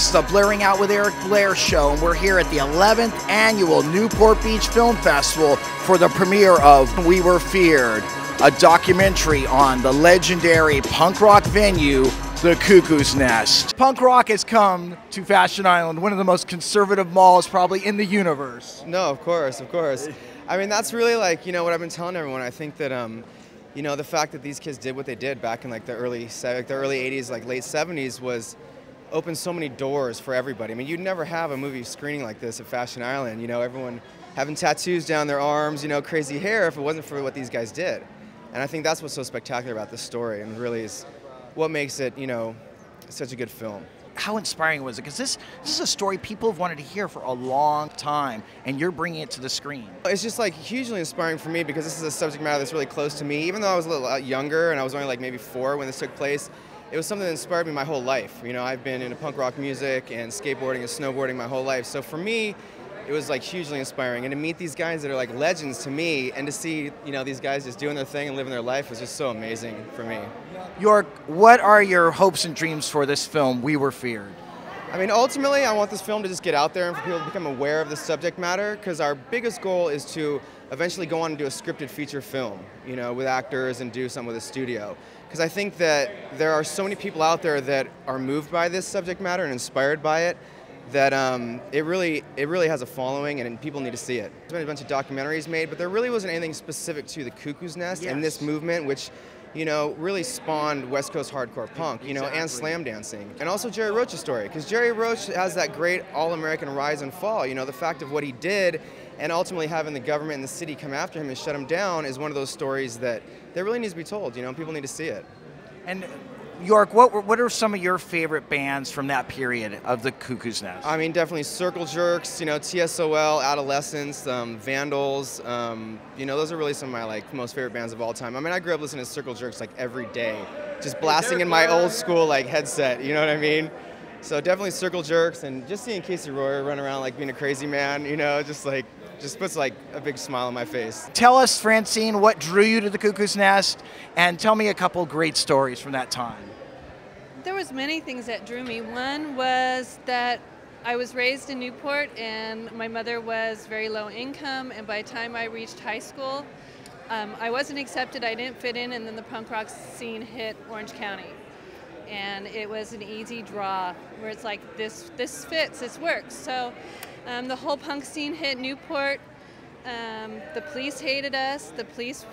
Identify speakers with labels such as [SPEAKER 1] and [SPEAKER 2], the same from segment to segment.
[SPEAKER 1] It's the Blairing Out with Eric Blair show, and we're here at the 11th annual Newport Beach Film Festival for the premiere of We Were Feared, a documentary on the legendary punk rock venue, the Cuckoo's Nest. Punk rock has come to Fashion Island, one of the most conservative malls probably in the universe.
[SPEAKER 2] No, of course, of course. I mean, that's really like, what I've been telling everyone. I think that, the fact that these kids did what they did back in like the early 80s, like late 70s was opened so many doors for everybody. I mean, you'd never have a movie screening like this at Fashion Island, everyone having tattoos down their arms, crazy hair, if it wasn't for what these guys did. And I think that's what's so spectacular about this story, and really is what makes it, such a good film.
[SPEAKER 1] How inspiring was it? Because this is a story people have wanted to hear for a long time, and you're bringing it to the screen.
[SPEAKER 2] It's just like hugely inspiring for me because this is a subject matter that's really close to me. Even though I was a little younger and I was only like maybe 4 when this took place, it was something that inspired me my whole life. I've been into punk rock music and skateboarding and snowboarding my whole life. So for me, it was like hugely inspiring. And to meet these guys that are like legends to me, and to see, these guys just doing their thing and living their life was just so amazing for me.
[SPEAKER 1] York, what are your hopes and dreams for this film, We Were Feared?
[SPEAKER 2] I mean, ultimately, I want this film to just get out there and for people to become aware of the subject matter, because our biggest goal is to eventually go on and do a scripted feature film, with actors and do something with a studio. Because I think that there are so many people out there that are moved by this subject matter and inspired by it, that it really has a following, and people need to see it. There's been a bunch of documentaries made, but there really wasn't anything specific to the Cuckoo's Nest and this movement, which really spawned West Coast hardcore punk, and slam dancing. And also Jerry Roach's story, because Jerry Roach has that great all-American rise and fall. The fact of what he did, and ultimately having the government and the city come after him and shut him down is one of those stories that really needs to be told, people need to see it.
[SPEAKER 1] And York, what are some of your favorite bands from that period of the Cuckoo's Nest? I
[SPEAKER 2] mean, definitely Circle Jerks, TSOL, Adolescents, Vandals. Those are really some of my most favorite bands of all time. I mean, I grew up listening to Circle Jerks like every day, just blasting in my old school headset. You know what I mean? So definitely Circle Jerks, and just seeing Casey Royer run around like being a crazy man, just puts a big smile on my face.
[SPEAKER 1] Tell us, Francine, what drew you to the Cuckoo's Nest, and tell me a couple great stories from that time.
[SPEAKER 3] There was many things that drew me. One was that I was raised in Newport, and my mother was very low income, and by the time I reached high school, I wasn't accepted, I didn't fit in, and then the punk rock scene hit Orange County. And it was an easy draw, where it's like, this fits, this works. So the whole punk scene hit Newport. The police hated us.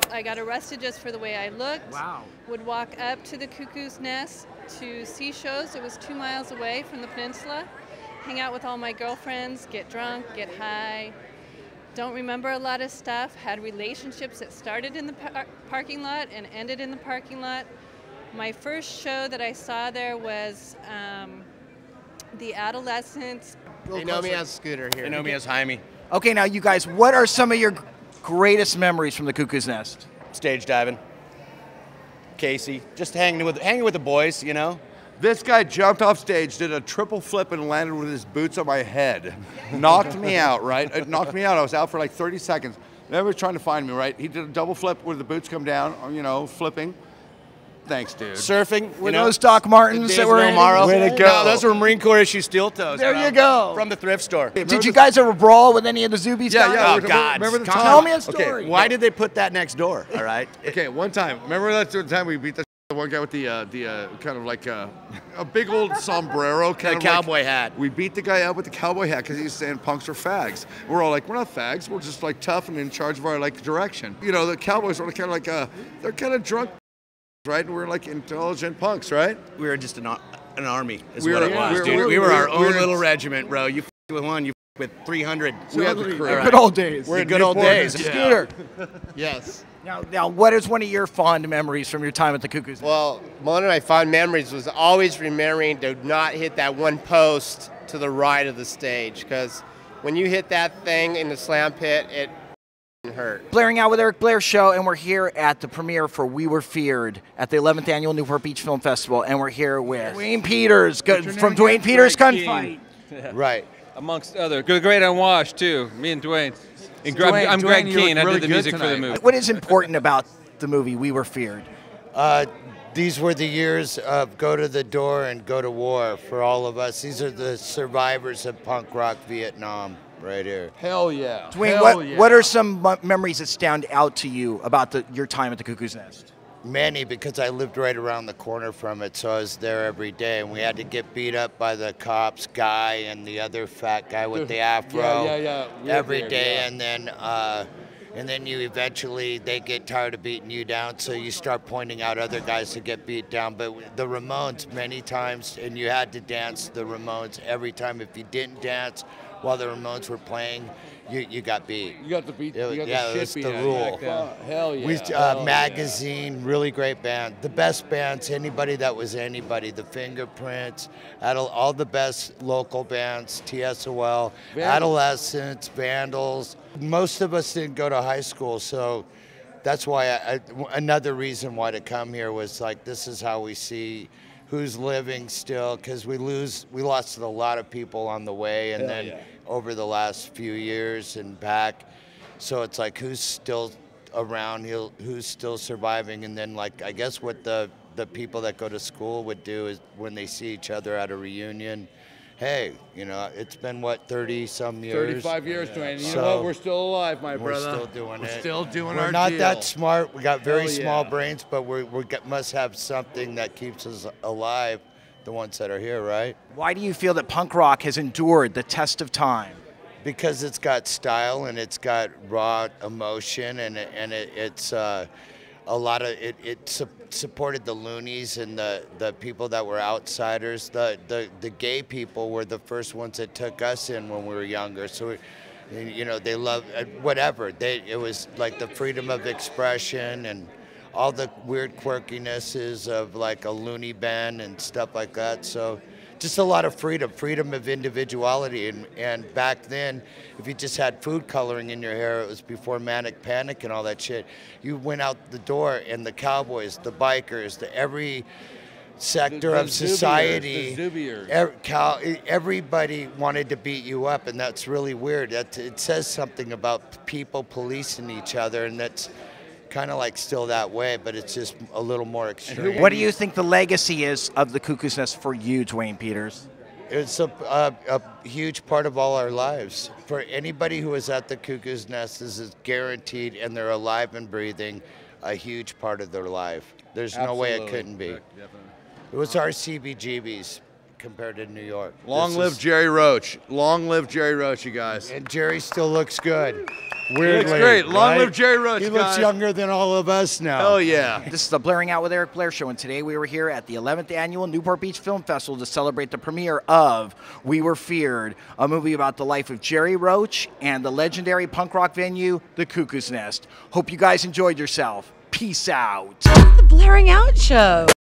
[SPEAKER 3] I got arrested just for the way I looked.
[SPEAKER 1] Wow.
[SPEAKER 3] Would walk up to the Cuckoo's Nest to see shows. It was 2 miles away from the peninsula. Hang out with all my girlfriends, get drunk, get high. Don't remember a lot of stuff. Had relationships that started in the parking lot and ended in the parking lot. My first show that I saw there was the Adolescents.
[SPEAKER 4] They know me as Scooter here.
[SPEAKER 5] They know me as Jaime.
[SPEAKER 1] Okay, now you guys, what are some of your greatest memories from the Cuckoo's Nest?
[SPEAKER 5] Stage diving. Casey, just hanging with the boys,
[SPEAKER 6] This guy jumped off stage, did a triple flip, and landed with his boots on my head. Knocked me out, right? It knocked me out. I was out for like 30 seconds. Everybody's trying to find me, right? He did a double flip with the boots come down, flipping. Thanks, dude.
[SPEAKER 5] Surfing,
[SPEAKER 1] with those Doc Martens that were in.
[SPEAKER 6] Way to go.
[SPEAKER 5] No, those were Marine Corps issue steel toes.
[SPEAKER 1] There you go.
[SPEAKER 5] From the thrift store.
[SPEAKER 1] Did you guys ever brawl with any of the Zoobies?
[SPEAKER 6] Yeah, yeah.
[SPEAKER 5] Oh, God.
[SPEAKER 6] Remember the time?
[SPEAKER 1] Tell me a story.
[SPEAKER 5] Okay, why did they put that next door? All right.
[SPEAKER 6] Okay, one time. Remember that time we beat the one guy with the kind of like a big old sombrero, kind of
[SPEAKER 5] cowboy hat.
[SPEAKER 6] We beat the guy up with the cowboy hat because he's saying punks are fags. We're all like, we're not fags. We're just tough and in charge of our direction. The cowboys are kind of they're kind of drunk, right? And we're intelligent punks, right?
[SPEAKER 5] We were just an army, is what it was, dude. We were our own little regiment, bro. You with one, you with 300.
[SPEAKER 6] We had the crew.
[SPEAKER 1] Good old days.
[SPEAKER 5] We're good old days.
[SPEAKER 1] Scooter.
[SPEAKER 4] Yes.
[SPEAKER 1] Now, what is one of your fond memories from your time at the Cuckoo's Nest?
[SPEAKER 4] Well, one of my fond memories was always remembering to not hit that one post to the right of the stage, because when you hit that thing in the slam pit, it hurt.
[SPEAKER 1] Blairing Out with Eric Blair show, and we're here at the premiere for We Were Feared at the 11th annual Newport Beach Film Festival, and we're here with Dwayne Peters from Dwayne Peters Gunfight.
[SPEAKER 4] Yeah. Right.
[SPEAKER 7] Amongst other, Great Unwashed too. Me and Dwayne. I'm Greg Keane. I did the music for the movie.
[SPEAKER 1] What is important about the movie We Were Feared?
[SPEAKER 8] these were the years of go to the door and go to war for all of us. These are the survivors of punk rock Vietnam right here.
[SPEAKER 6] Hell yeah.
[SPEAKER 1] Dwayne, what are some memories that stand out to you about your time at the Cuckoo's Nest?
[SPEAKER 8] Many, because I lived right around the corner from it, so I was there every day, and we had to get beat up by the cops, Guy and the other fat guy with the afro, every day, and then you eventually, they get tired of beating you down, so you start pointing out other guys that get beat down. But the Ramones, many times, and you had to dance the Ramones every time. If you didn't dance while the Ramones were playing, you got beat.
[SPEAKER 6] You got the beat.
[SPEAKER 8] It was the rule.
[SPEAKER 6] Hell yeah.
[SPEAKER 8] Magazine, really great band. The best bands, anybody that was anybody. The Fingerprints, all the best local bands, TSOL, Adolescents, Vandals. Most of us didn't go to high school, so that's why another reason why to come here was like, this is how we see who's living still, because we lost a lot of people on the way, and over the last few years and back. So it's like, who's still around, who's still surviving, and then like, I guess what the people that go to school would do is when they see each other at a reunion, hey, you know, it's been what, 30-some years?
[SPEAKER 6] 35 years, Dwayne. You know what? We're still alive, my brother.
[SPEAKER 8] We're still doing it.
[SPEAKER 6] We're still doing
[SPEAKER 8] our
[SPEAKER 6] deal.
[SPEAKER 8] We're not that smart. We got very small brains, but we must have something that keeps us alive, the ones that are here, right?
[SPEAKER 1] Why do you feel that punk rock has endured the test of time?
[SPEAKER 8] Because it's got style and it's got raw emotion, and it's a lot of it supported the loonies and the people that were outsiders. The gay people were the first ones that took us in when we were younger. So, you know, they loved whatever. It was like the freedom of expression and all the weird quirkinesses of like a loony band and stuff like that. So just a lot of freedom of individuality. And back then, if you just had food coloring in your hair, it was before Manic Panic and all that shit. You went out the door, and the cowboys, the bikers, every sector of society, everybody wanted to beat you up, and that's really weird. It says something about people policing each other, and that's kind of like still that way, but it's just a little more extreme.
[SPEAKER 1] What do you think the legacy is of the Cuckoo's Nest for you, Dwayne Peters?
[SPEAKER 8] It's a huge part of all our lives. For anybody who is at the Cuckoo's Nest, this is guaranteed, and they're alive and breathing, a huge part of their life. There's no way it couldn't be. It was our CBGBs compared to New York.
[SPEAKER 6] Long live Jerry Roach. Long live Jerry Roach, you guys.
[SPEAKER 8] And Jerry still looks good. Weirdly,
[SPEAKER 6] he looks great. Long live Jerry Roach,
[SPEAKER 8] He looks younger than all of us now.
[SPEAKER 6] Hell yeah.
[SPEAKER 1] This is the Blairing Out with Eric Blair show, and today we were here at the 11th Annual Newport Beach Film Festival to celebrate the premiere of We Were Feared, a movie about the life of Jerry Roach and the legendary punk rock venue, the Cuckoo's Nest. Hope you guys enjoyed yourself. Peace out.
[SPEAKER 9] The Blairing Out show.